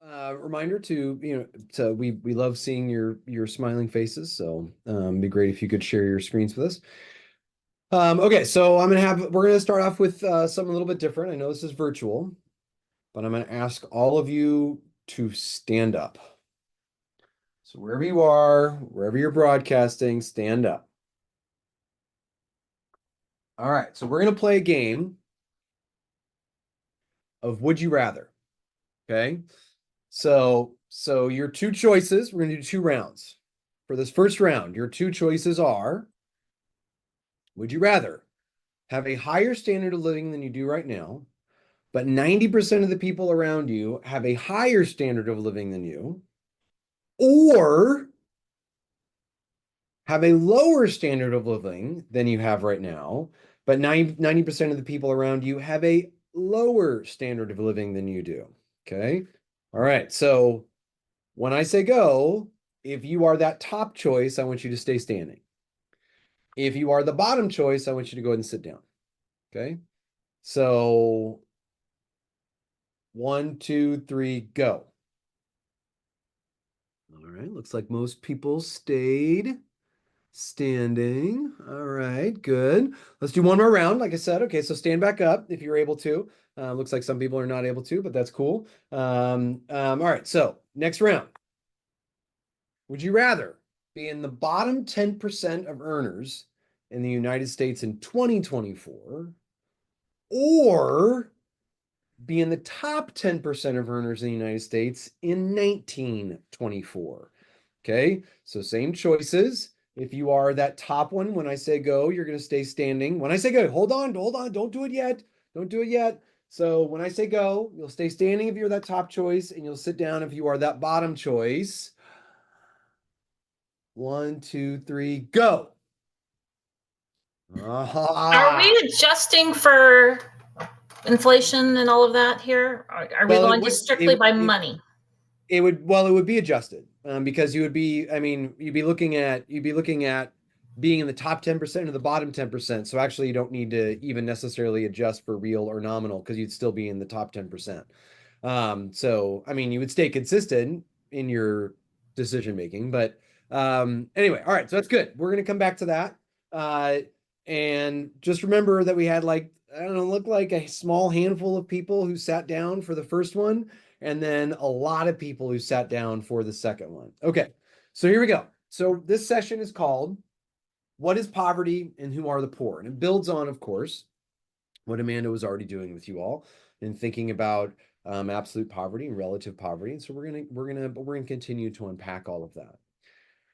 Reminder to, we love seeing your smiling faces. So it'd be great if you could share your screens with us. Okay, so we're gonna start off with something a little bit different. I know this is virtual, but I'm gonna ask all of you to stand up. So wherever you are, wherever you're broadcasting, stand up. All right, so we're gonna play a game of Would You Rather. Okay. So your two choices, we're gonna do two rounds. For this first round, your two choices are, would you rather have a higher standard of living than you do right now, but 90% of the people around you have a higher standard of living than you, or have a lower standard of living than you have right now, but 90% of the people around you have a lower standard of living than you do. Okay. All right. So when I say go, if you are that top choice, I want you to stay standing. If you are the bottom choice, I want you to go ahead and sit down. Okay. So 1, 2, 3, go. All right. Looks like most people stayed standing. All right. Good. Let's do one more round. Like I said. Okay. So stand back up if you're able to. Looks like some people are not able to, but that's cool. All right. So next round. Would you rather be in the bottom 10% of earners in the United States in 2024 or be in the top 10% of earners in the United States in 1924? Okay, so same choices. If you are that top one, when I say go, you're going to stay standing. When I say go, hold on, don't do it yet. Don't do it yet. So when I say go, you'll stay standing if you're that top choice, and you'll sit down if you are that bottom choice. 1, 2, 3, go. Are Ah. we adjusting for inflation and all of that here? Are we Well, it going would just strictly by money? it would be adjusted, because you would be, I mean, you'd be looking at being in the top 10% or the bottom 10%. So actually you don't need to even necessarily adjust for real or nominal because you'd still be in the top 10%. So I mean, you would stay consistent in your decision making, but anyway, all right, so that's good. We're gonna come back to that. Uh, and just remember that we had, like, I don't know, look like a small handful of people who sat down for the first one, and then a lot of people who sat down for the second one. Okay, so here we go. So this session is called What is Poverty and Who Are the Poor? And it builds on, of course, what Amanda was already doing with you all and thinking about absolute poverty and relative poverty. And so we're gonna continue to unpack all of that.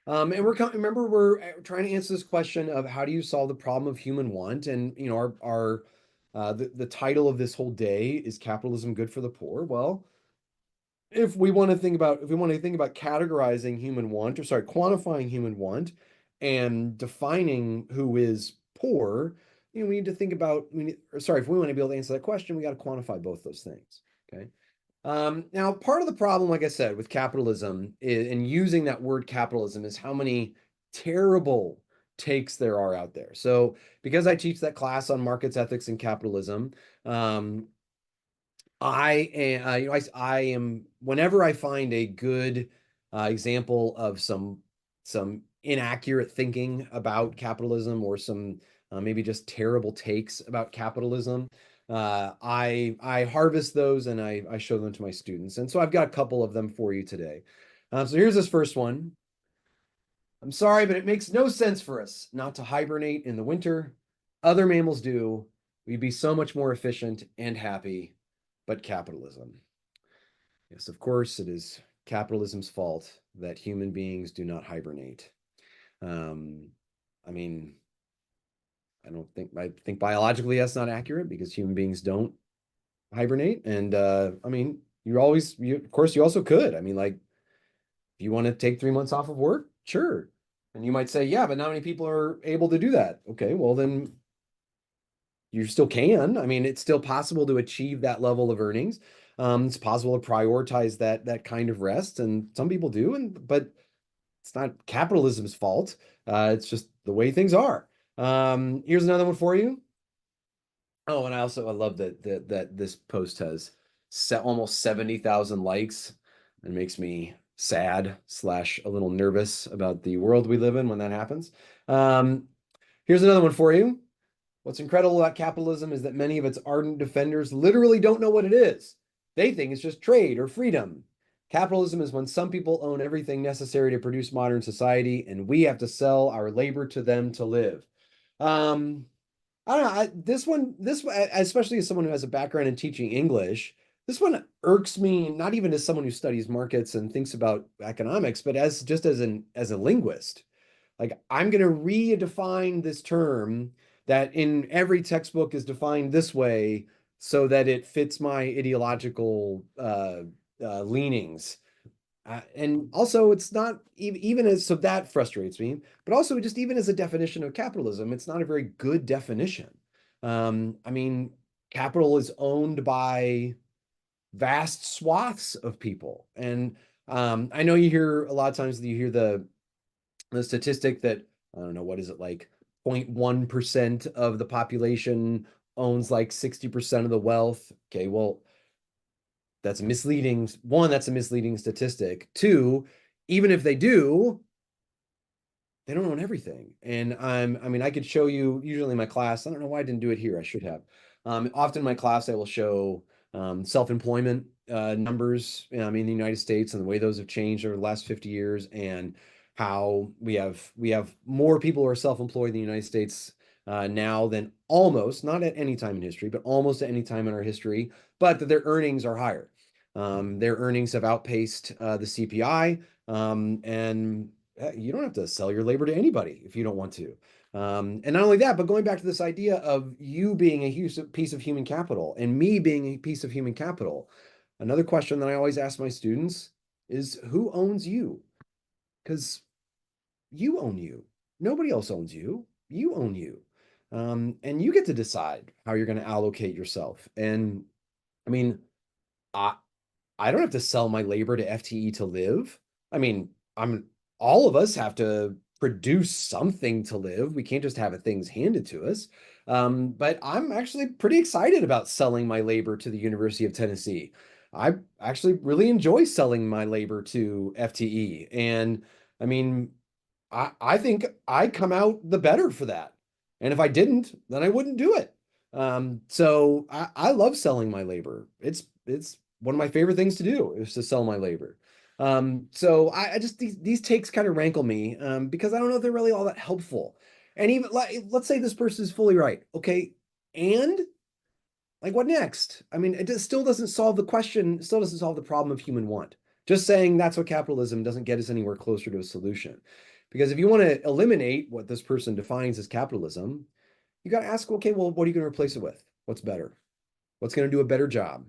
And we're trying to answer this question of how do you solve the problem of human want? And the title of this whole day is Capitalism Good for the Poor? Well, if we want to think about categorizing human want, or sorry, quantifying human want and defining who is poor, we need to think about, if we want to be able to answer that question, we got to quantify both those things. Okay. Now, part of the problem, like I said, with capitalism and using that word capitalism is how many terrible takes there are out there. So because I teach that class on markets, ethics, and capitalism, I am, whenever I find a good example of some inaccurate thinking about capitalism, or some maybe just terrible takes about capitalism, I harvest those and I show them to my students. And so I've got a couple of them for you today. So here's this first one. I'm sorry, but it makes no sense for us not to hibernate in the winter. Other mammals do. We'd be so much more efficient and happy, but capitalism. Yes, of course, it is capitalism's fault that human beings do not hibernate. Um, I mean, I think biologically that's not accurate because human beings don't hibernate. And I mean, of course, you also could. I mean, like, if you want to take 3 months off of work, sure. And you might say, yeah, but not many people are able to do that. Okay, well, then you still can. I mean, it's still possible to achieve that level of earnings. It's possible to prioritize that kind of rest, and some people do. But it's not capitalism's fault. It's just the way things are. Here's another one for you. Oh, and I love that this post has almost 70,000 likes. It makes me sad slash a little nervous about the world we live in when that happens. Um, Here's another one for you. What's incredible about capitalism is that many of its ardent defenders literally don't know what it is. They think it's just trade or freedom. Capitalism is when some people own everything necessary to produce modern society, and we have to sell our labor to them to live. Um, I don't know. Especially as someone who has a background in teaching English, this one irks me, not even as someone who studies markets and thinks about economics, but as just as a linguist. Like I'm going to redefine this term that in every textbook is defined this way so that it fits my ideological leanings. And also, it's not even as so that frustrates me, but also just even as a definition of capitalism, it's not a very good definition. I mean, capital is owned by vast swaths of people. And I know you hear a lot of times that you hear the statistic that I don't know, what is it, like 0.1% of the population owns like 60% of the wealth. Okay, well, that's misleading. One, that's a misleading statistic. Two, even if they do, they don't own everything. And I mean, I could show you usually in my class. I don't know why I didn't do it here. I should have. Often in my class, I will show self-employment numbers, I mean, in the United States and the way those have changed over the last 50 years and how we have more people who are self-employed in the United States now than almost, not at any time in history, but almost at any time in our history, but that their earnings are higher. Their earnings have outpaced the CPI, and you don't have to sell your labor to anybody if you don't want to. And not only that, but going back to this idea of you being a huge piece of human capital and me being a piece of human capital. Another question that I always ask my students is who owns you? Because you own you. Nobody else owns you. You own you. And you get to decide how you're going to allocate yourself. And I mean, I, I don't have to sell my labor to FTE to live. I mean, I'm all of us have to produce something to live. We can't just have things handed to us. But I'm actually pretty excited about selling my labor to the University of Tennessee. I actually really enjoy selling my labor to FTE. And I mean, I think I come out the better for that. And if I didn't, then I wouldn't do it. So I love selling my labor. It's one of my favorite things to do is to sell my labor. So I just these takes kind of rankle me because I don't know if they're really all that helpful. And even like let's say this person is fully right. Okay, and like what next? I mean, still doesn't solve the question, still doesn't solve the problem of human want. Just saying that's what capitalism doesn't get us anywhere closer to a solution. Because if you want to eliminate what this person defines as capitalism, you got to ask, okay, well, what are you going to replace it with? What's better? What's going to do a better job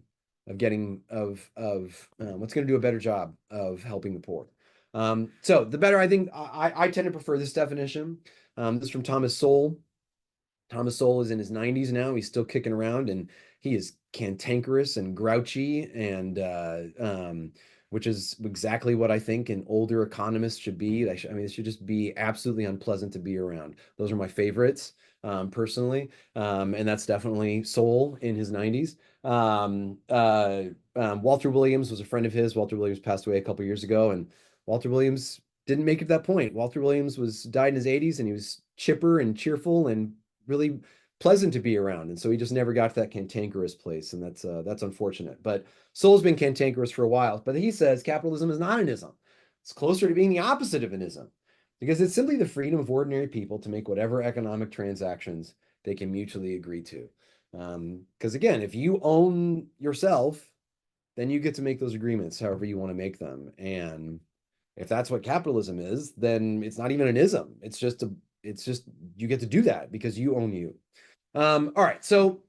of getting of what's going to do a better job of helping the poor? So the better, I think, I tend to prefer this definition. This is from Thomas Sowell. Thomas Sowell is in his 90s now. He's still kicking around and he is cantankerous and grouchy and which is exactly what I think an older economist should be. I mean, it should just be absolutely unpleasant to be around. Those are my favorites personally. And that's definitely Sowell in his 90s. Walter Williams was a friend of his. Walter Williams passed away a couple years ago, and Walter Williams didn't make it to that point. Walter Williams was died in his 80s, and he was chipper and cheerful and really pleasant to be around. And so he just never got to that cantankerous place. And that's unfortunate. But Sowell's been cantankerous for a while. But he says capitalism is not an ism. It's closer to being the opposite of an ism because it's simply the freedom of ordinary people to make whatever economic transactions they can mutually agree to. Because again, if you own yourself, then you get to make those agreements however you want to make them. And if that's what capitalism is, then it's not even an ism. It's just you get to do that because you own you. All right, so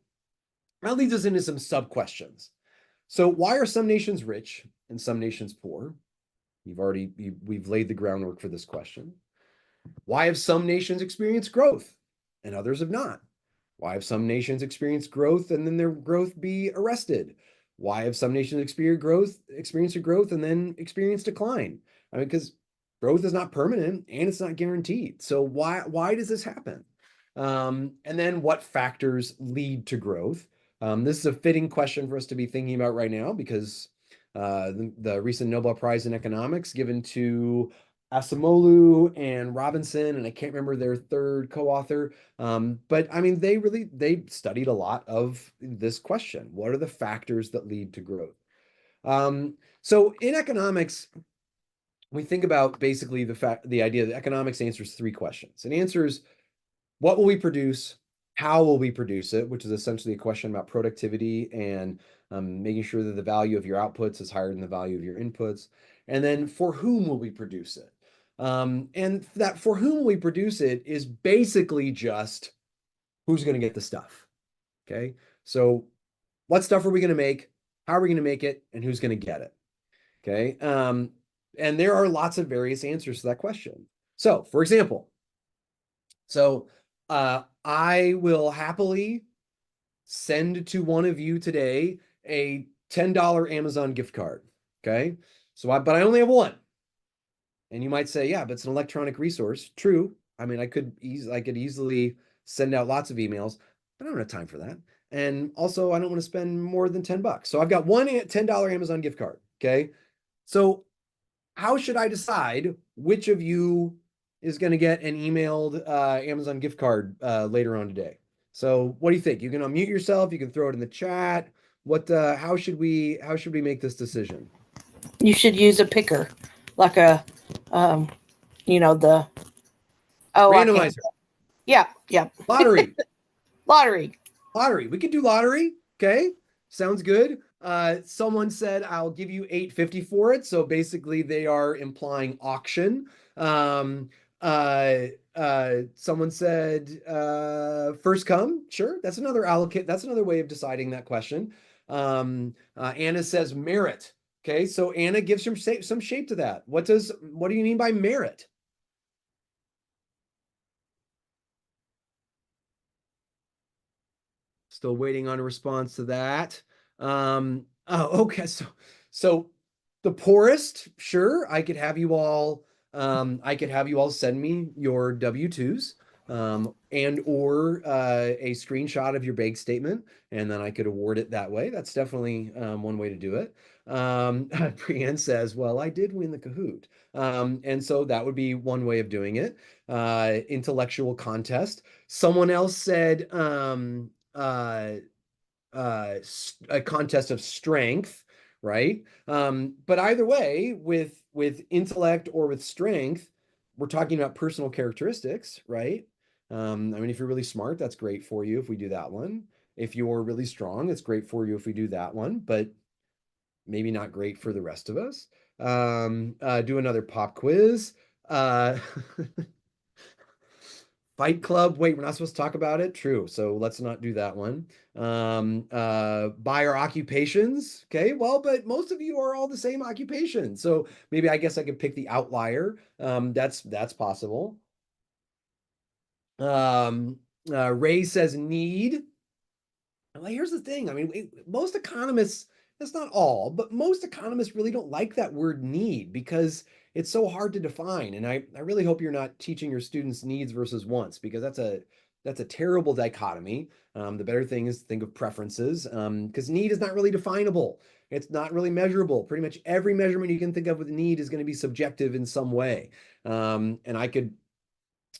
that leads us into some sub questions. So why are some nations rich and some nations poor? We've laid the groundwork for this question. Why have some nations experienced growth and others have not? Why have some nations experienced growth and then their growth be arrested? Why have some nations experienced a growth and then experienced decline? I mean, because growth is not permanent and it's not guaranteed. So why does this happen? And then what factors lead to growth? This is a fitting question for us to be thinking about right now because the recent Nobel Prize in Economics given to Asimoglu and Robinson, and I can't remember their third co-author. But I mean, they studied a lot of this question. What are the factors that lead to growth? So in economics, we think about basically the idea that economics answers three questions. It answers what will we produce, how will we produce it, which is essentially a question about productivity and making sure that the value of your outputs is higher than the value of your inputs. And then for whom will we produce it? And that for whom we produce it is basically just who's going to get the stuff. Okay. So what stuff are we going to make? How are we going to make it? And who's going to get it? Okay. And there are lots of various answers to that question. So, for example, I will happily send to one of you today a $10 Amazon gift card. Okay. But I only have one. And you might say, yeah, but it's an electronic resource. True. I mean, I could easily send out lots of emails, but I don't have time for that. And also, I don't want to spend more than $10. So I've got one $10 Amazon gift card. Okay. So how should I decide which of you is going to get an emailed Amazon gift card later on today? So what do you think? You can unmute yourself. You can throw it in the chat. How should we make this decision? You should use a picker, like a, um, the, oh, I can't. Randomizer, Yeah, yeah. lottery, Lottery. lottery. We could do lottery. Okay, sounds good. Someone said I'll give you 850 for it. So basically, they are implying auction. Um, Someone said first come. Sure, that's another allocate. That's another way of deciding that question. Anna says merit. Okay, so Anna gives some shape to that. What do you mean by merit? Still waiting on a response to that. Oh, okay. So the poorest, sure, I could have you all send me your W-2s and or a screenshot of your bank statement, and then I could award it that way. That's definitely one way to do it. Brienne says, well, I did win the Kahoot. And so that would be one way of doing it. Intellectual contest. Someone else said a contest of strength, right? But either way, with intellect or with strength, we're talking about personal characteristics, right? I mean, if you're really smart, that's great for you if we do that one. If you're really strong, it's great for you if we do that one, but maybe not great for the rest of us. Do another pop quiz. Uh, Fight Club. Wait, we're not supposed to talk about it. True. So let's not do that one. By our occupations. Okay. Well, but most of you are all the same occupation. So maybe I guess I could pick the outlier. That's possible. Ray says need. Well, here's the thing. I mean, most economists, that's not all, but most economists really don't like that word need because it's so hard to define. And I really hope you're not teaching your students needs versus wants because that's a terrible dichotomy. The better thing is to think of preferences because need is not really definable. It's not really measurable. Pretty much every measurement you can think of with need is going to be subjective in some way. And I could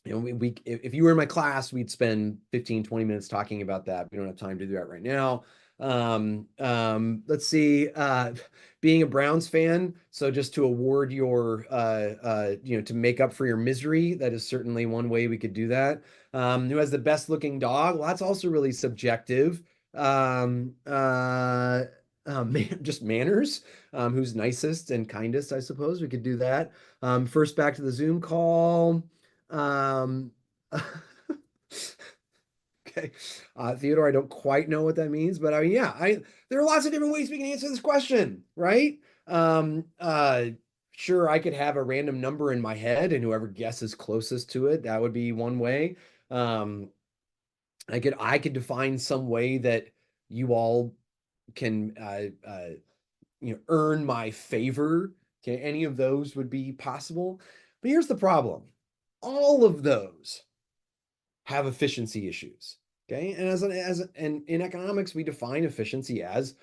if you were in my class, we'd spend 15, 20 minutes talking about that. We don't have time to do that right now. Let's see, being a Browns fan. So just to award your, to make up for your misery, that is certainly one way we could do that. Who has the best looking dog? Well, that's also really subjective. Um, uh, just manners. Who's nicest and kindest, I suppose we could do that. First back to the Zoom call. Um, okay. Theodore, I don't quite know what that means, but I mean, yeah, there are lots of different ways we can answer this question, right? Um, uh, sure, I could have a random number in my head and whoever guesses closest to it, that would be one way. Um, I could define some way that you all can earn my favor. Okay, any of those would be possible. But here's the problem. All of those have efficiency issues. Okay. And and in economics, we define efficiency as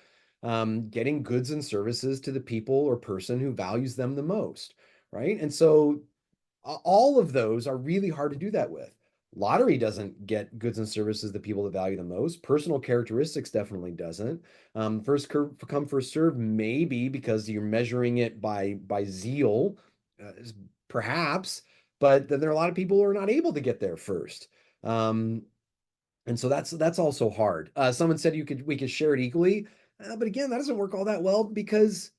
getting goods and services to the people or person who values them the most, right? And so all of those are really hard to do that with. Lottery doesn't get goods and services the people that value the most. Personal characteristics definitely doesn't. First come, first serve, maybe because you're measuring it by zeal, uh, perhaps. But then there are a lot of people who are not able to get there first. Um, and so that's also hard. Someone said we could share it equally, but again, that doesn't work all that well because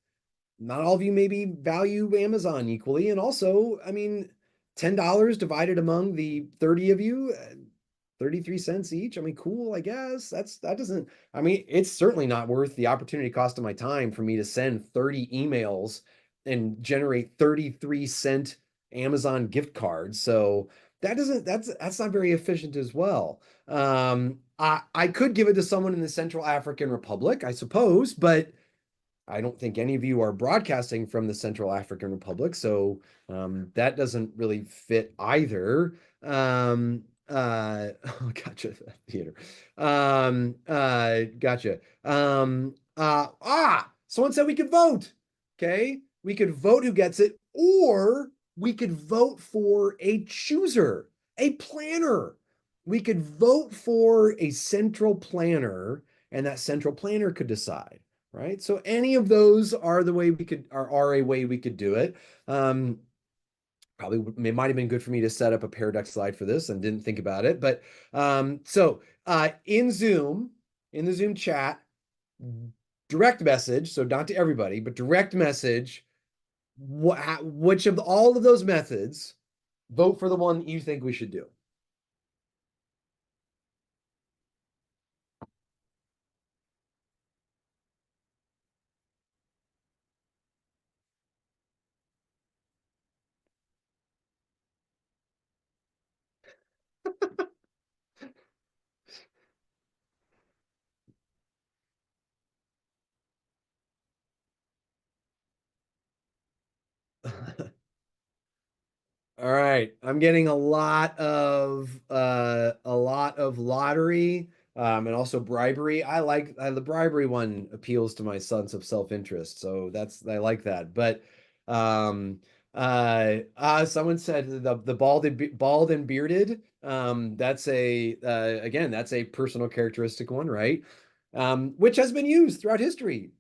not all of you maybe value Amazon equally. And also, I mean, $10 divided among the 30 of you, 33 cents each. I mean, cool, I guess. That doesn't, I mean, it's certainly not worth the opportunity cost of my time for me to send 30 emails and generate 33-cent Amazon gift cards. So that's not very efficient as well. I could give it to someone in the Central African Republic, I suppose, but I don't think any of you are broadcasting from the Central African Republic, so that doesn't really fit either. Oh, gotcha, theater. Gotcha. Someone said we could vote. Okay, we could vote who gets it, or we could vote for a chooser, a planner. We could vote for a central planner, and that central planner could decide, right? So any of those are the way we could are a way we could do it. Um, Probably it might have been good for me to set up a paradox slide for this and didn't think about it. But in Zoom, in the Zoom chat, direct message, so not to everybody, but direct message, which of all of those methods, vote for the one you think we should do. All right, I'm getting a lot of lottery and also bribery. The bribery one appeals to my sense of self-interest, so I like that. But someone said the bald and bearded. That's a again that's a personal characteristic one, right? Which has been used throughout history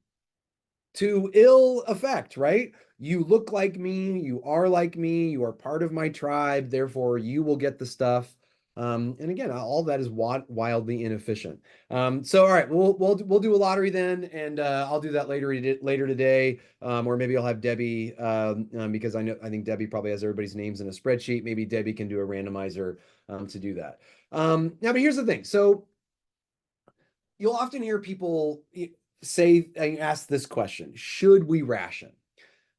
to ill effect, right? You look like me, you are like me, you are part of my tribe, therefore you will get the stuff. And again, all that is wildly inefficient. So all right, we'll do a lottery then, and I'll do that later today, or maybe I'll have Debbie because I think Debbie probably has everybody's names in a spreadsheet. Maybe Debbie can do a randomizer to do that. Now, but here's the thing. So you'll often hear people say, ask this question: should we ration?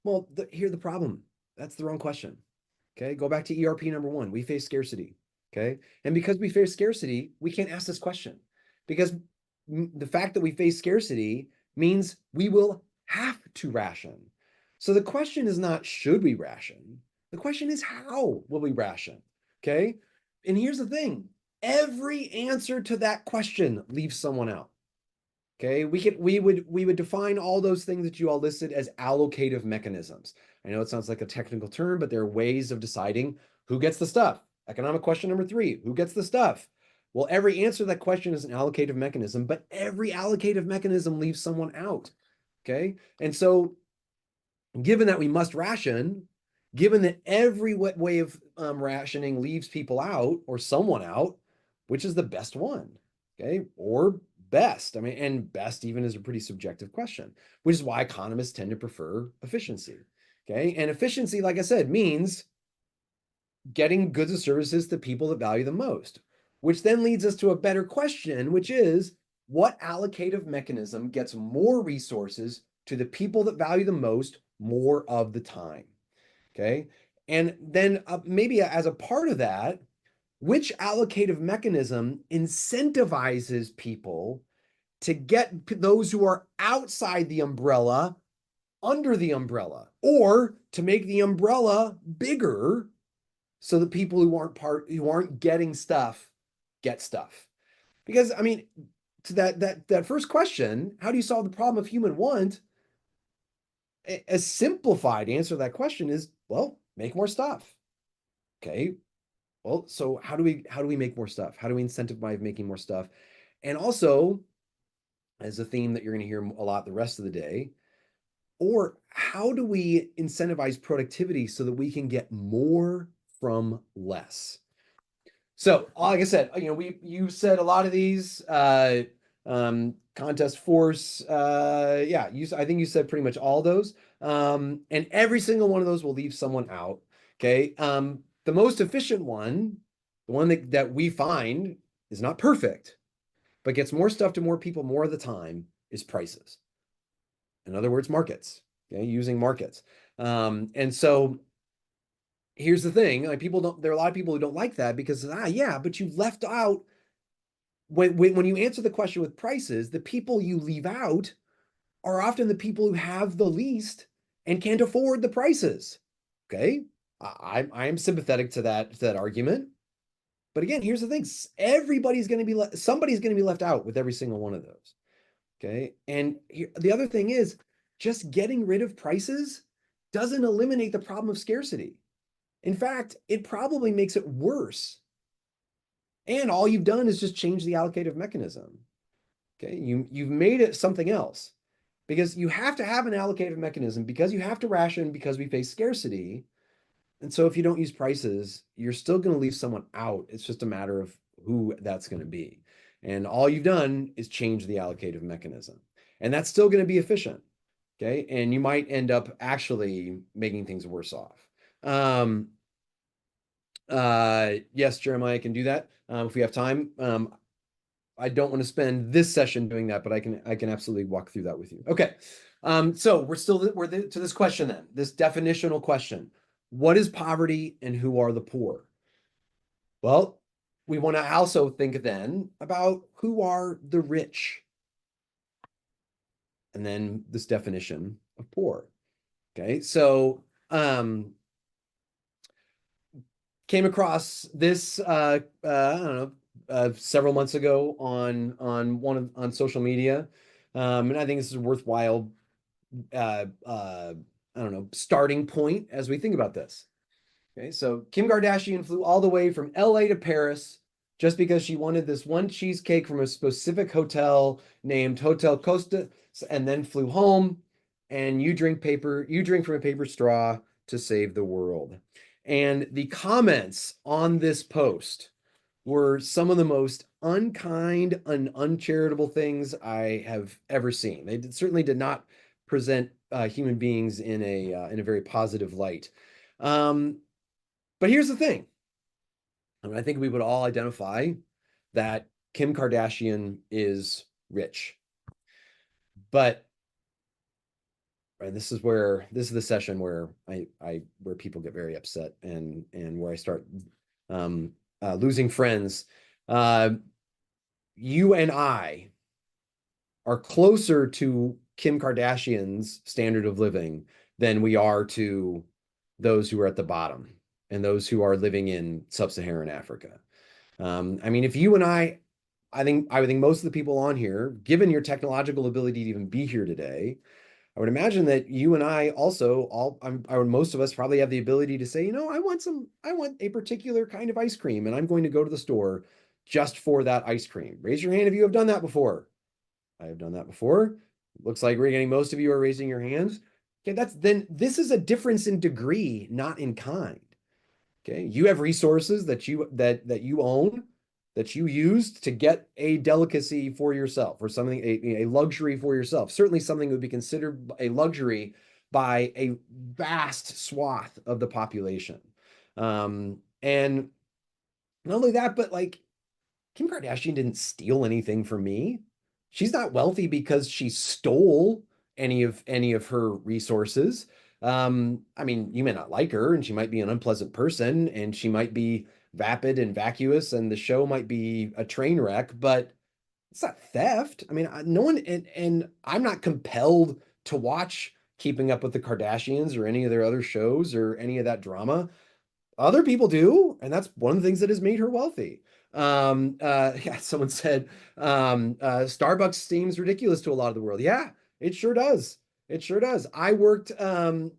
Well, here's the problem. That's the wrong question. Okay, go back to ERP number one. We face scarcity. Okay, and because we face scarcity, we can't ask this question because the fact that we face scarcity means we will have to ration. So the question is not should we ration? The question is how will we ration? Okay, and here's the thing: every answer to that question leaves someone out. Okay, we would define all those things that you all listed as allocative mechanisms. I know it sounds like a technical term, but there are ways of deciding who gets the stuff. Economic question number 3, who gets the stuff? Well, every answer to that question is an allocative mechanism, but every allocative mechanism leaves someone out. Okay, and so given that we must ration, given that every way of rationing leaves people out or someone out, which is the best one? Okay, or best? I mean, and best even is a pretty subjective question, which is why economists tend to prefer efficiency. Okay, and efficiency, like I said, means getting goods and services to people that value them most, which then leads us to a better question, which is what allocative mechanism gets more resources to the people that value the most more of the time? Okay. And then maybe as a part of that, which allocative mechanism incentivizes people to get those who are outside the umbrella under the umbrella, or to make the umbrella bigger so that people who aren't getting stuff get stuff? Because I mean, to that first question, how do you solve the problem of human want? A simplified answer to that question is, well, make more stuff. Okay. Well, so how do we make more stuff? How do we incentivize making more stuff? And also, as a theme that you're going to hear a lot the rest of the day, or how do we incentivize productivity so that we can get more from less? So, like I said, you said a lot of these contest force. Yeah, I think you said pretty much all those. And every single one of those will leave someone out. Okay. The most efficient one, the one that we find is not perfect, but gets more stuff to more people more of the time, is prices. In other words, markets. Okay, using markets. And so here's the thing, like there are a lot of people who don't like that because yeah, but you left out when you answer the question with prices, the people you leave out are often the people who have the least and can't afford the prices. Okay, I'm sympathetic to that argument, but again, here's the thing: somebody's going to be left out with every single one of those. Okay, and the other thing is, just getting rid of prices doesn't eliminate the problem of scarcity. In fact, it probably makes it worse. And all you've done is just change the allocative mechanism. Okay, you've made it something else because you have to have an allocative mechanism because you have to ration because we face scarcity. And so if you don't use prices, you're still going to leave someone out. It's just a matter of who that's going to be. And all you've done is change the allocative mechanism. And that's still going to be efficient. Okay. And you might end up actually making things worse off. Yes, Jeremiah can do that if we have time. I don't want to spend this session doing that, but I can absolutely walk through that with you. Okay. So we're to this question then, this definitional question. What is poverty and who are the poor? Well, we want to also think then about who are the rich. And then this definition of poor. Okay. So came across this I don't know several months ago on social media, and I think this is a worthwhile I don't know starting point as we think about this. Okay, so Kim Kardashian flew all the way from LA to Paris just because she wanted this one cheesecake from a specific hotel named Hotel Costa, and then flew home. And you drink from a paper straw to save the world. And the comments on this post were some of the most unkind and uncharitable things I have ever seen. They certainly did not present human beings in a very positive light. But here's the thing. I mean, I think we would all identify that Kim Kardashian is rich. But right, this is the session where where people get very upset and where I start losing friends. You and I are closer to Kim Kardashian's standard of living than we are to those who are at the bottom and those who are living in sub-Saharan Africa. I mean, if you and I would think most of the people on here, given your technological ability to even be here today, I would imagine that you and I also most of us probably have the ability to say, I want a particular kind of ice cream, and I'm going to go to the store just for that ice cream. Raise your hand if you have done that before. I have done that before. Looks like we're getting most of you are raising your hands. Okay, then this is a difference in degree, not in kind. Okay, you have resources that you own, that you used to get a delicacy for yourself or something, a luxury for yourself. Certainly something that would be considered a luxury by a vast swath of the population. And not only that, but like Kim Kardashian didn't steal anything from me. She's not wealthy because she stole any of her resources. I mean, you may not like her, and she might be an unpleasant person, and she might be vapid and vacuous, and the show might be a train wreck, but it's not theft. I mean, no one, and I'm not compelled to watch Keeping Up with the Kardashians or any of their other shows or any of that drama. Other people do, and that's one of the things that has made her wealthy. Yeah, someone said Starbucks seems ridiculous to a lot of the world. Yeah, it sure does. It sure does. I worked at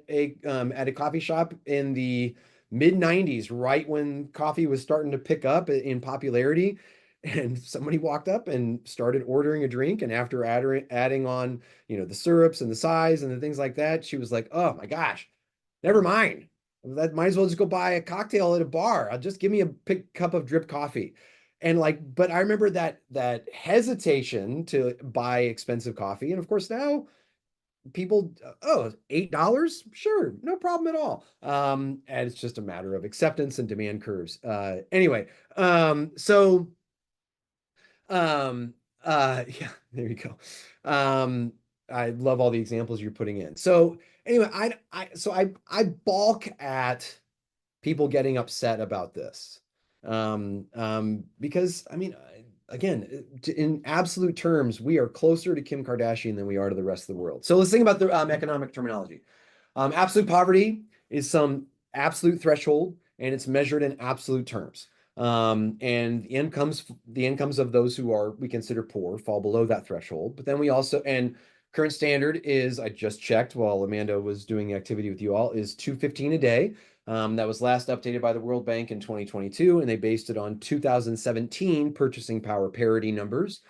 a coffee shop in the mid 90s, right when coffee was starting to pick up in popularity. And somebody walked up and started ordering a drink. And after adding on, the syrups and the size and the things like that, she was like, "Oh my gosh, never mind. That might as well just go buy a cocktail at a bar. I'll just give me a cup of drip coffee." And like, but I remember that hesitation to buy expensive coffee. And of course now people, oh, $8? Sure, no problem at all. And it's just a matter of acceptance and demand curves. Anyway, so yeah, there you go. I love all the examples you're putting in. So anyway, I balk at people getting upset about this. Because I mean, again, in absolute terms, we are closer to Kim Kardashian than we are to the rest of the world. So let's think about the economic terminology. Absolute poverty is some absolute threshold, and it's measured in absolute terms. And the incomes of those who are we consider poor fall below that threshold. But then we also and current standard is I just checked while Amanda was doing activity with you all is 215 a day. That was last updated by the World Bank in 2022, and they based it on 2017 purchasing power parity numbers.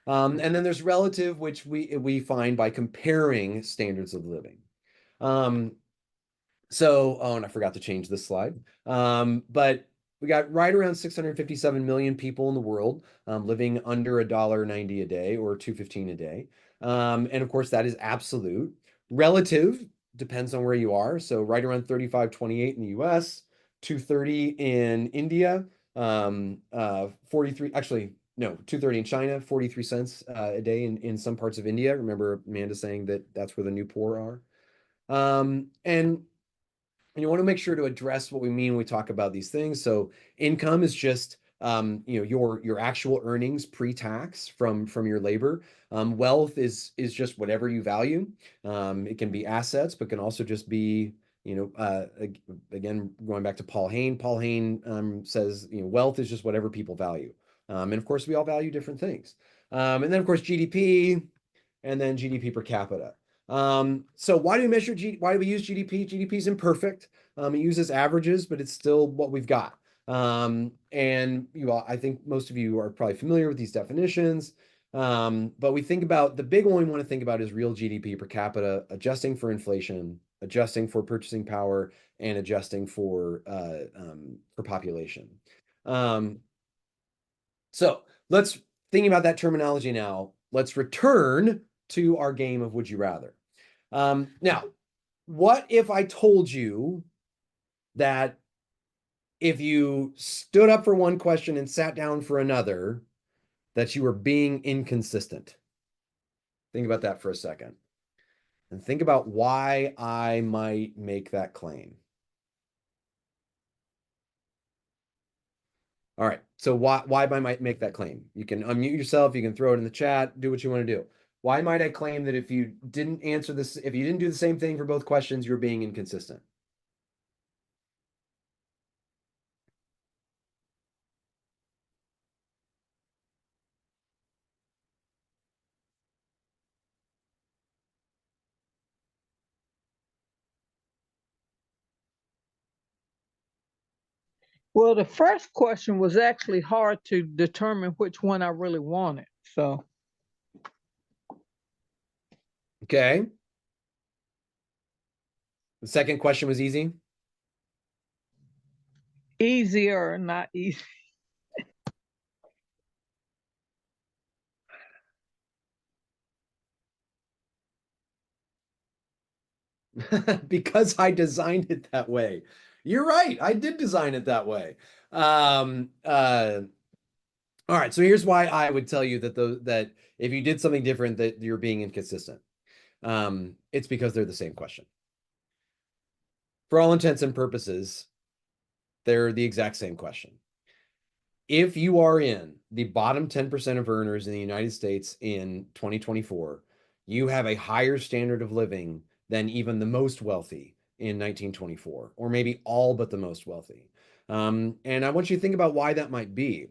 And then there's relative, which we find by comparing standards of living. Um, oh, and I forgot to change this slide. But we got right around 657 million people in the world living under $1.90 a day or 215 a day. And of course, that is absolute. Relative depends on where you are. So right around 35.28 in the US, 230 in India, 43, actually, no, 230 in China, 43 cents a day in some parts of India. Remember Amanda saying that that's where the new poor are. And you want to make sure to address what we mean when we talk about these things. So income is just your actual earnings pre-tax from your labor. Wealth is just whatever you value. It can be assets, but can also just be again going back to Paul Hain. Paul Hain says wealth is just whatever people value. And of course we all value different things. And then of course GDP and then GDP per capita. So why do we measure why do we use GDP? GDP is imperfect. It uses averages, but it's still what we've got. And I think most of you are probably familiar with these definitions. But we think about the big one we want to think about is real GDP per capita, adjusting for inflation, adjusting for purchasing power, and adjusting for population. So let's think about that terminology now. Let's return to our game of Would You Rather. Now, what if I told you that if you stood up for one question and sat down for another, that you were being inconsistent? Think about that for a second. And think about why I might make that claim. All right. So why I might make that claim? You can unmute yourself, you can throw it in the chat, do what you want to do. Why might I claim that if you didn't answer this, if you didn't do the same thing for both questions, you're being inconsistent? Well, the first question was actually hard to determine which one I really wanted. So, Okay. The second question was easy. easier, not easy. Because I designed it that way. You're right. I did design it that way. All right. So here's why I would tell you that if you did something different, that you're being inconsistent. It's because they're the same question. For all intents and purposes, they're the exact same question. If you are in the bottom 10% of earners in the United States in 2024, you have a higher standard of living than even the most wealthy in 1924, or maybe all but the most wealthy. And I want you to think about why that might be,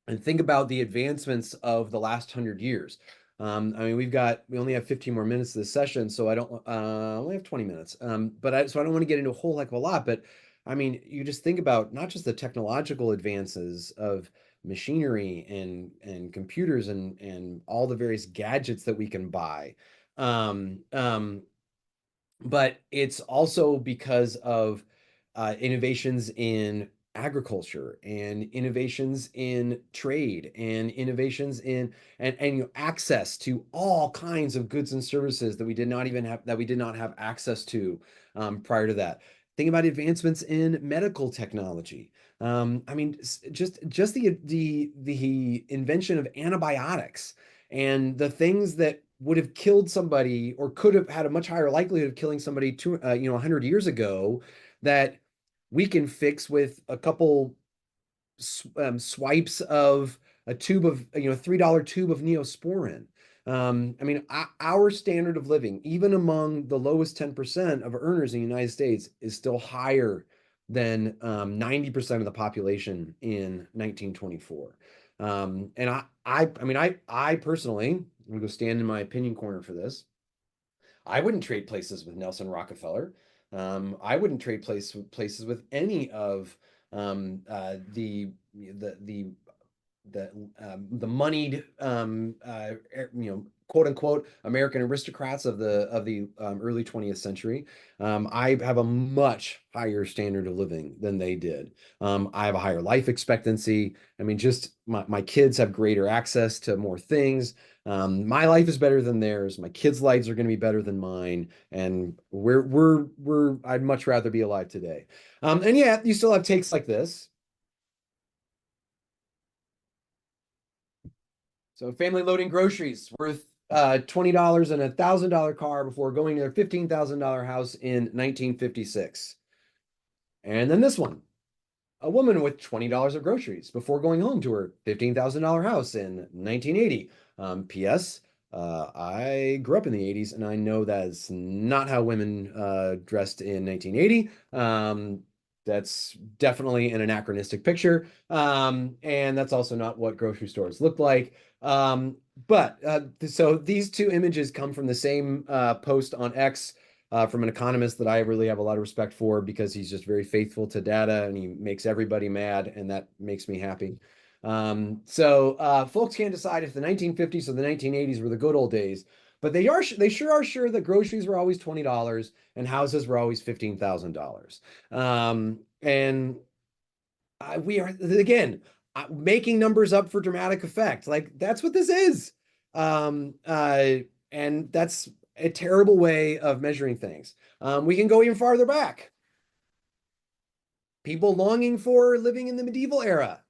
and think about the advancements of the last 100 years. I mean, we only have 15 more minutes of this session, so I don't, only have 20 minutes. So I don't want to get into a whole heck of a lot, but I mean, you just think about not just the technological advances of machinery and computers and all the various gadgets that we can buy. Um, um, but it's also because of innovations in agriculture and innovations in trade and innovations in and access to all kinds of goods and services that we did not have access to prior to that. Think about advancements in medical technology. I mean, just the invention of antibiotics and the things that would have killed somebody or could have had a much higher likelihood of killing somebody 100 years ago, that we can fix with a couple swipes of a tube of $3 tube of Neosporin. I mean, our standard of living, even among the lowest 10% of earners in the United States, is still higher than 90% of the population in 1924. And I personally, I'm gonna go stand in my opinion corner for this. I wouldn't trade places with Nelson Rockefeller. I wouldn't trade places with any of the the moneyed quote unquote American aristocrats of the early 20th century. I have a much higher standard of living than they did. I have a higher life expectancy. I mean, just my kids have greater access to more things. My life is better than theirs. My kids' lives are going to be better than mine, and I'd much rather be alive today. And yeah, you still have takes like this. So family loading groceries worth $20 in a $1,000 car before going to their $15,000 house in 1956. And then this one, a woman with $20 of groceries before going home to her $15,000 house in 1980. P.S. I grew up in the 80s and I know that's not how women dressed in 1980. That's definitely an anachronistic picture. And that's also not what grocery stores look like. So these two images come from the same post on X from an economist that I really have a lot of respect for, because he's just very faithful to data and he makes everybody mad, and that makes me happy. Folks can't decide if the 1950s or the 1980s were the good old days, but they sure are sure that groceries were always $20 and houses were always $15,000. And we are again making numbers up for dramatic effect. Like that's what this is. Um, uh, and that's a terrible way of measuring things. We can go even farther back. People longing for living in the medieval era.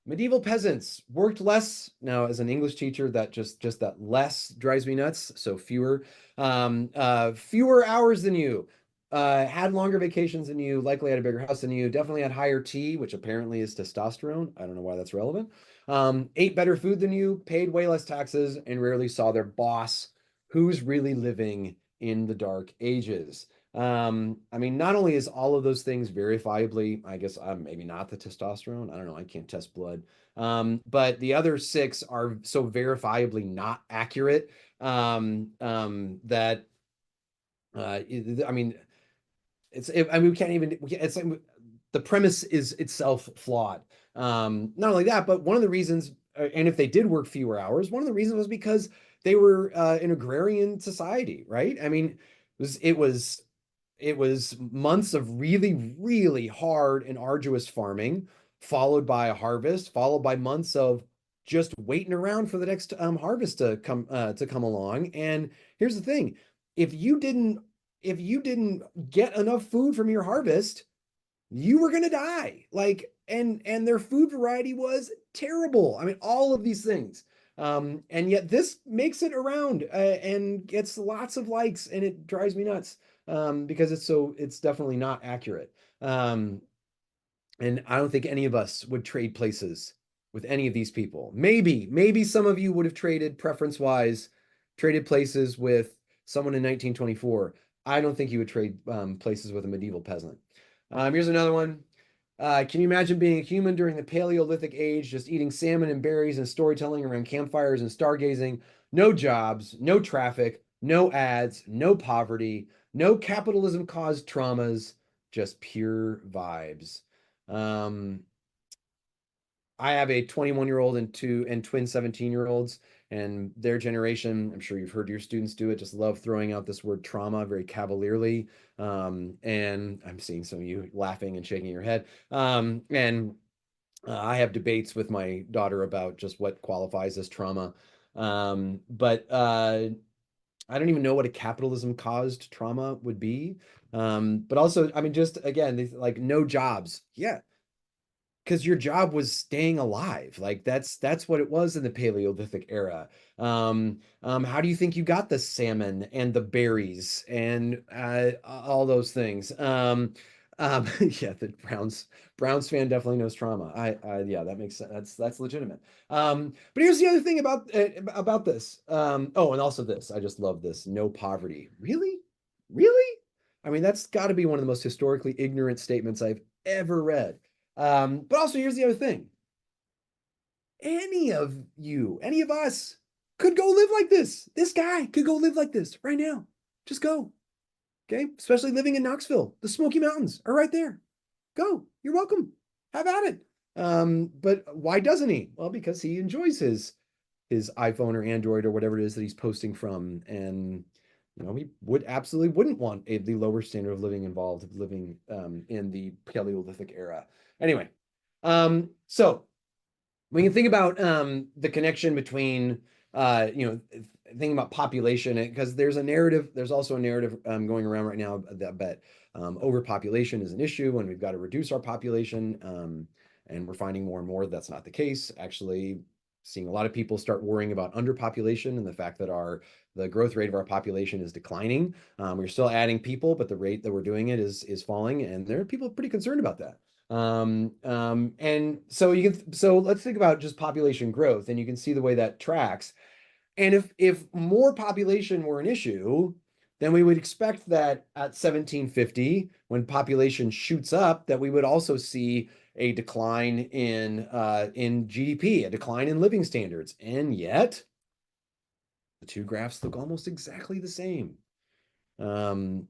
Medieval peasants worked less. Now, as an English teacher, that just that less drives me nuts. So fewer hours than you, had longer vacations than you, likely had a bigger house than you, definitely had higher T, which apparently is testosterone. I don't know why that's relevant. Ate better food than you, paid way less taxes, and rarely saw their boss. Who's really living in the dark ages? I mean, not only is all of those things verifiably, I guess maybe not the testosterone. I don't know. I can't test blood. But the other six are so verifiably not accurate that I mean, I mean, it's like the premise is itself flawed. Not only that, but one of the reasons, and if they did work fewer hours, one of the reasons was because they were an agrarian society, right? I mean, it was months of really, really hard and arduous farming, followed by a harvest, followed by months of just waiting around for the next harvest to come along. And here's the thing: if you didn't get enough food from your harvest, you were gonna die. Like, and their food variety was terrible. I mean, all of these things. And yet this makes it around and gets lots of likes, and it drives me nuts because it's definitely not accurate. And I don't think any of us would trade places with any of these people. Maybe some of you would have traded preference-wise, traded places with someone in 1924. I don't think you would trade places with a medieval peasant. Here's another one. Can you imagine being a human during the Paleolithic age, just eating salmon and berries and storytelling around campfires and stargazing? No jobs, no traffic, no ads, no poverty, no capitalism caused traumas, just pure vibes. Um, I have a 21-year-old and twin 17-year-olds, and their generation, I'm sure you've heard your students do it, just love throwing out this word trauma very cavalierly. And I'm seeing some of you laughing and shaking your head. And I have debates with my daughter about just what qualifies as trauma. But I don't even know what a capitalism caused trauma would be. But also, I mean, just again, like no jobs. Yeah, because your job was staying alive. Like that's what it was in the Paleolithic era. How do you think you got the salmon and the berries and all those things? Yeah, the Browns fan definitely knows trauma. Yeah, that makes sense. That's legitimate. But here's the other thing about this. Oh, and also this. I just love this. No poverty. Really? Really? I mean, that's got to be one of the most historically ignorant statements I've ever read. But also, here's the other thing. Any of you, any of us could go live like this. This guy could go live like this right now. Just go. Okay. Especially living in Knoxville. The Smoky Mountains are right there. Go. You're welcome. Have at it. But why doesn't he? Well, because he enjoys his iPhone or Android or whatever it is that he's posting from. And he wouldn't want the lower standard of living involved of living in the Paleolithic era. Anyway, so we can think about the connection between thinking about population, because there's also a narrative going around right now that overpopulation is an issue and we've got to reduce our population. And we're finding more and more that's not the case. Actually, seeing a lot of people start worrying about underpopulation and the fact that the growth rate of our population is declining. We're still adding people, but the rate that we're doing it is falling, and there are people pretty concerned about that. And so let's think about just population growth, and you can see the way that tracks. And if more population were an issue, then we would expect that at 1750, when population shoots up, that we would also see a decline in GDP, a decline in living standards. And yet, the two graphs look almost exactly the same. World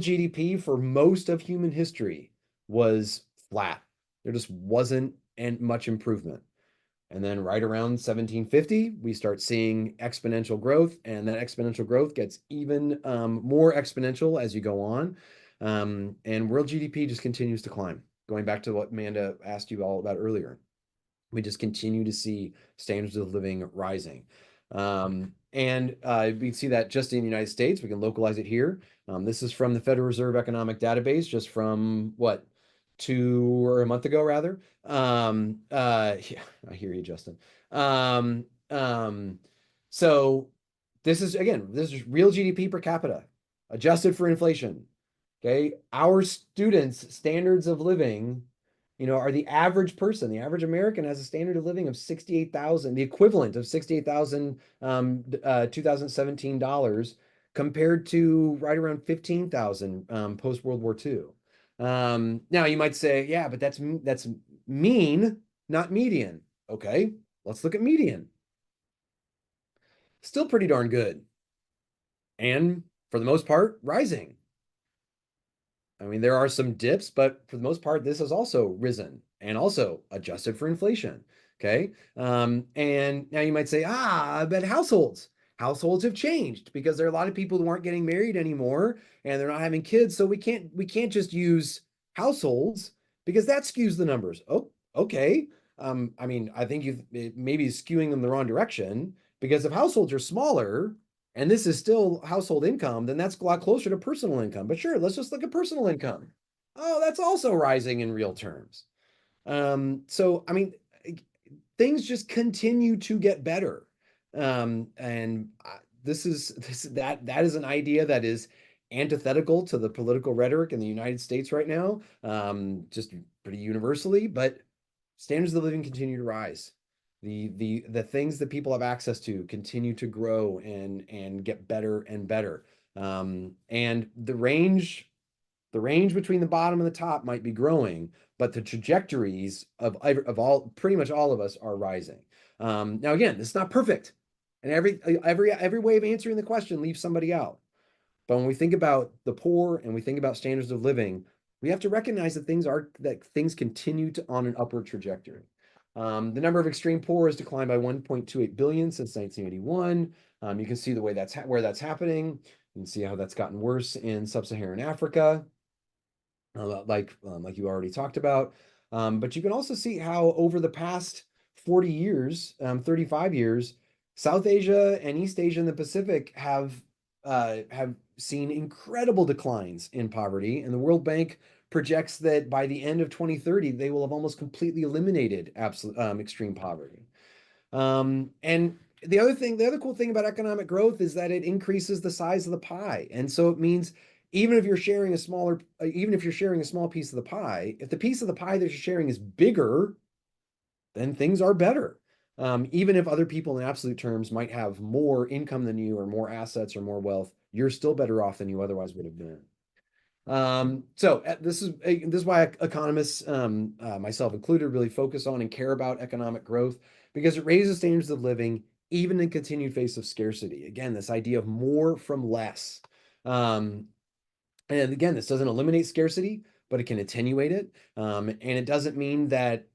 GDP for most of human history was flat. There just wasn't much improvement. And then right around 1750, we start seeing exponential growth, and that exponential growth gets even more exponential as you go on. And world GDP just continues to climb. Going back to what Amanda asked you all about earlier, we just continue to see standards of living rising. And we see that just in the United States. We can localize it here. This is from the Federal Reserve Economic Database, just from what, 2 or a month ago, rather. Yeah, I hear you, Justin. So this is real GDP per capita, adjusted for inflation. Okay, our students' standards of living, are the average person. The average American has a standard of living of 68,000, the equivalent of 68,000 2017 dollars, compared to right around 15,000 post World War II. Now you might say, yeah, but that's mean, not median. Okay, let's look at median. Still pretty darn good, and for the most part, rising. I mean, there are some dips, but for the most part, this has also risen and also adjusted for inflation. Okay. And now you might say, but households have changed because there are a lot of people who aren't getting married anymore and they're not having kids. So we can't just use households because that skews the numbers. Oh, okay. I mean, I think it maybe skewing them the wrong direction, because if households are smaller, and this is still household income, then that's a lot closer to personal income. But sure, let's just look at personal income. Oh, that's also rising in real terms. So I mean, things just continue to get better. And this that is an idea that is antithetical to the political rhetoric in the United States right now, just pretty universally. But standards of living continue to rise. The things that people have access to continue to grow and get better and better. And the range The range between the bottom and the top might be growing, but the trajectories of all, pretty much all of us, are rising. Now, again, this is not perfect, and every way of answering the question leaves somebody out. But when we think about the poor and we think about standards of living, we have to recognize that things continue to on an upward trajectory. The number of extreme poor has declined by 1.28 billion since 1981. You can see the way where that's happening. You can see how that's gotten worse in sub-Saharan Africa, like you already talked about. But you can also see how over the past 40 years, 35 years, South Asia and East Asia and the Pacific have seen incredible declines in poverty, and the World Bank projects that by the end of 2030, they will have almost completely eliminated extreme poverty. And the other cool thing about economic growth is that it increases the size of the pie. And so it means even if you're sharing a small piece of the pie, if the piece of the pie that you're sharing is bigger, then things are better. Even if other people in absolute terms might have more income than you, or more assets, or more wealth, you're still better off than you otherwise would have been. So this is why economists, myself included, really focus on and care about economic growth, because it raises standards of living even in continued face of scarcity. Again, this idea of more from less. And again, this doesn't eliminate scarcity, but it can attenuate it. And it doesn't mean that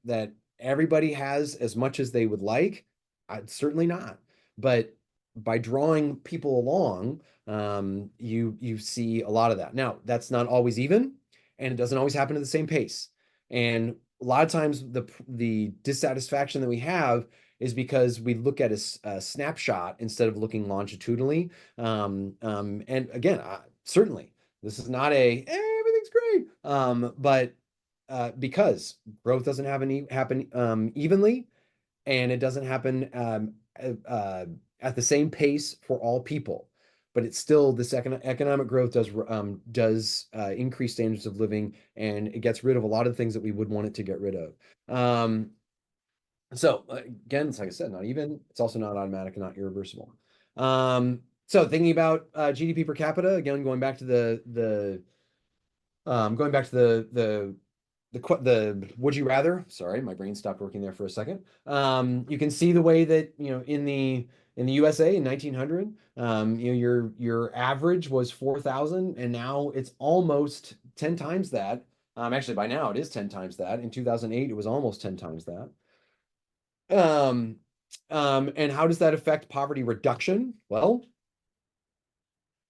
everybody has as much as they would like. Certainly not. But by drawing people along, you see a lot of that. Now, that's not always even, and it doesn't always happen at the same pace. And a lot of times the dissatisfaction that we have is because we look at a snapshot instead of looking longitudinally. And again, certainly this is not everything's great, but because growth doesn't happen evenly, and it doesn't happen at the same pace for all people. But it's still, this economic growth does increase standards of living, and it gets rid of a lot of things that we would want it to get rid of. So again, it's like I said, not even. It's also not automatic and not irreversible. So thinking about GDP per capita, again, going back to the would you rather. Sorry, my brain stopped working there for a second. You can see the way that, in the USA in 1900, your average was 4,000, and now it's almost 10 times that. Actually, by now it is 10 times that. In 2008, it was almost 10 times that. And how does that affect poverty reduction? Well,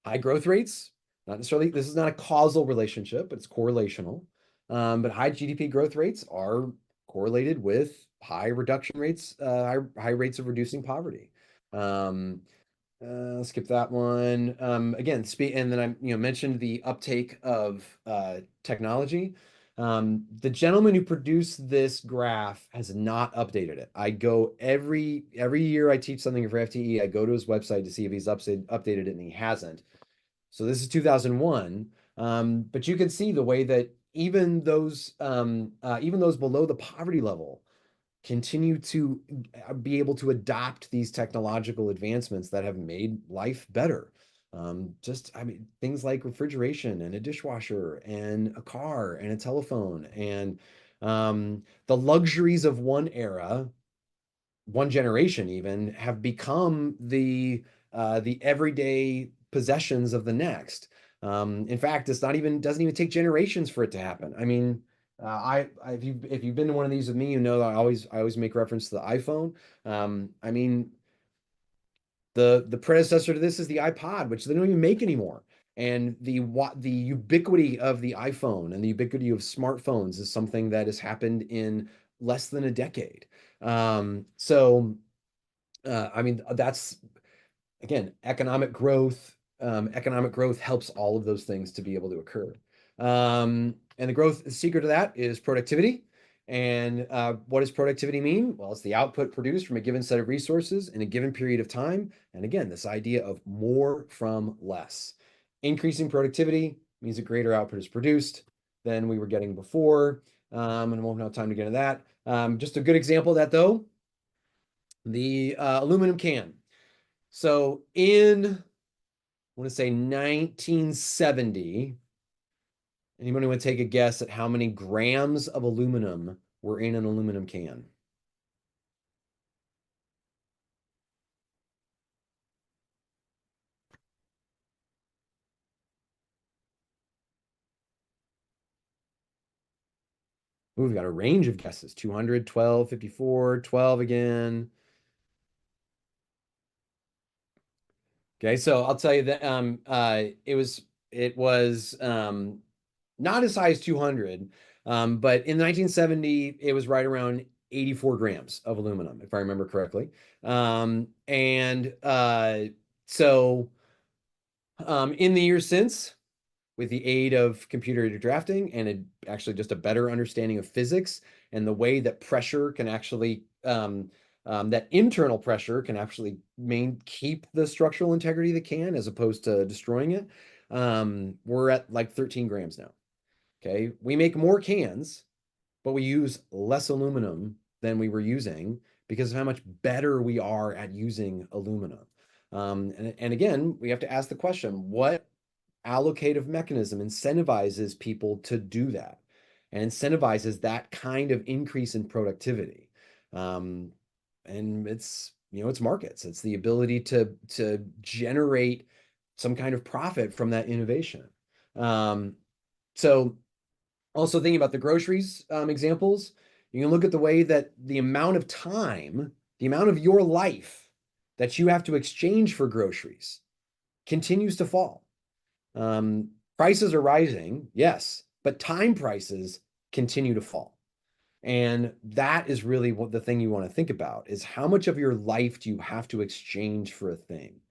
high growth rates, not necessarily, this is not a causal relationship, but it's correlational. But high GDP growth rates are correlated with high reduction rates, high rates of reducing poverty. Skip that one. Again, and then I mentioned the uptake of technology. The gentleman who produced this graph has not updated it. I go every year I teach something for FTE, I go to his website to see if he's updated it, and he hasn't. So this is 2001. But you can see the way that even those below the poverty level continue to be able to adopt these technological advancements that have made life better. Things like refrigeration and a dishwasher and a car and a telephone, and the luxuries of one era, one generation even, have become the everyday possessions of the next. In fact, doesn't even take generations for it to happen. I mean, if you've been to one of these with me, that I always make reference to the iPhone. I mean, the predecessor to this is the iPod, which they don't even make anymore. And the ubiquity of the iPhone and the ubiquity of smartphones is something that has happened in less than a decade. That's, again, economic growth. Economic growth helps all of those things to be able to occur. And the secret of that is productivity. And what does productivity mean? Well, it's the output produced from a given set of resources in a given period of time. And again, this idea of more from less. Increasing productivity means a greater output is produced than we were getting before. And we won't have time to get into that. Just a good example of that, though, the aluminum can. So in, I want to say 1970, Anybody want to take a guess at how many grams of aluminum were in an aluminum can? Ooh, we've got a range of guesses. 200, 12, 54, 12 again. Okay, so I'll tell you that it was not as high as 200, but in 1970 it was right around 84 grams of aluminum, if I remember correctly. And so in the years since, with the aid of computer drafting and actually just a better understanding of physics and the way that pressure can actually that internal pressure can actually keep the structural integrity of the can as opposed to destroying it. We're at like 13 grams now. Okay, we make more cans, but we use less aluminum than we were using because of how much better we are at using aluminum. And again, we have to ask the question, what allocative mechanism incentivizes people to do that and incentivizes that kind of increase in productivity? And it's markets. It's the ability to generate some kind of profit from that innovation. So also thinking about the groceries examples, you can look at the way that the amount of time, the amount of your life that you have to exchange for groceries continues to fall. Prices are rising, yes, but time prices continue to fall. And that is really what the thing you want to think about is how much of your life do you have to exchange for a thing?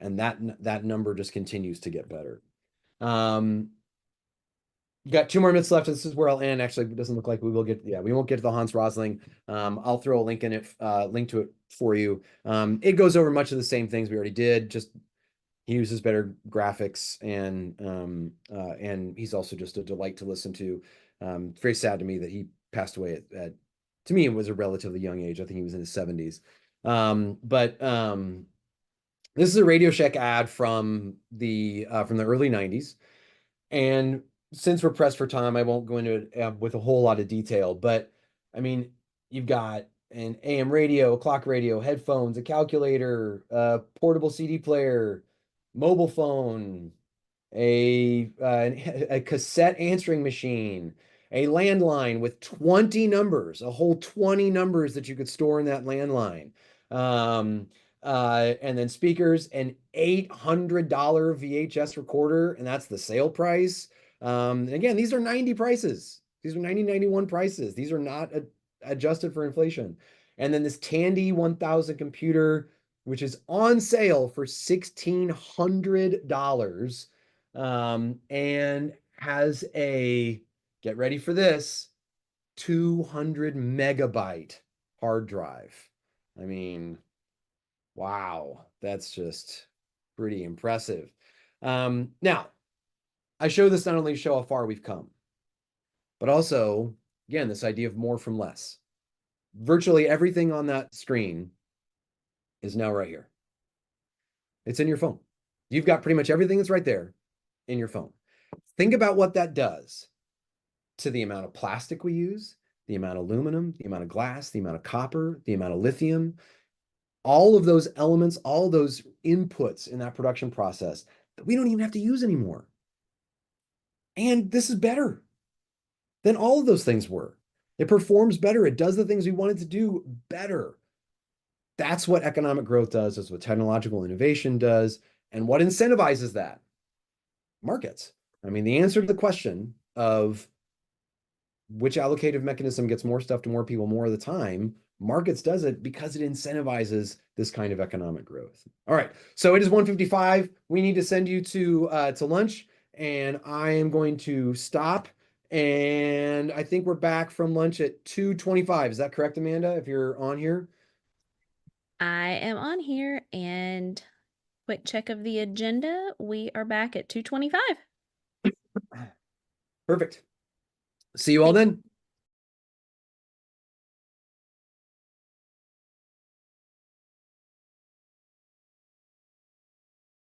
And that number just continues to get better. You got 2 more minutes left. This is where I'll end. Actually, it doesn't look like we will get, we won't get to the Hans Rosling. I'll throw a link in it, link to it for you. It goes over much of the same things we already did, just he uses better graphics and he's also just a delight to listen to. It's very sad to me that he passed away at to me, it was a relatively young age. I think he was in his 70s. But this is a Radio Shack ad from the early 90s. And since we're pressed for time, I won't go into it with a whole lot of detail. But I mean, you've got an AM radio, a clock radio, headphones, a calculator, a portable CD player, mobile phone, a cassette answering machine, a landline with 20 numbers, a whole 20 numbers that you could store in that landline. And then speakers, an $800 VHS recorder, and that's the sale price. Again, these are 90 prices. These are 1991 prices. These are not adjusted for inflation. And then this Tandy 1000 computer, which is on sale for $1,600, and has a, get ready for this, 200 megabyte hard drive. I mean, wow, that's just pretty impressive. Now, I show this not only to show how far we've come, but also, again, this idea of more from less. Virtually everything on that screen is now right here. It's in your phone. You've got pretty much everything that's right there in your phone. Think about what that does to the amount of plastic we use, the amount of aluminum, the amount of glass, the amount of copper, the amount of lithium, all of those elements, all those inputs in that production process that we don't even have to use anymore. And this is better than all of those things were. It performs better. It does the things we wanted to do better. That's what economic growth does. That's what technological innovation does. And what incentivizes that? Markets. I mean, the answer to the question of which allocative mechanism gets more stuff to more people more of the time, markets does it because it incentivizes this kind of economic growth. All right, so it is 1:55. We need to send you to lunch, and I am going to stop. And I think we're back from lunch at 2:25. Is that correct, Amanda? If you're on here. I am on here, and quick check of the agenda. We are back at 2:25. Perfect. See you all then.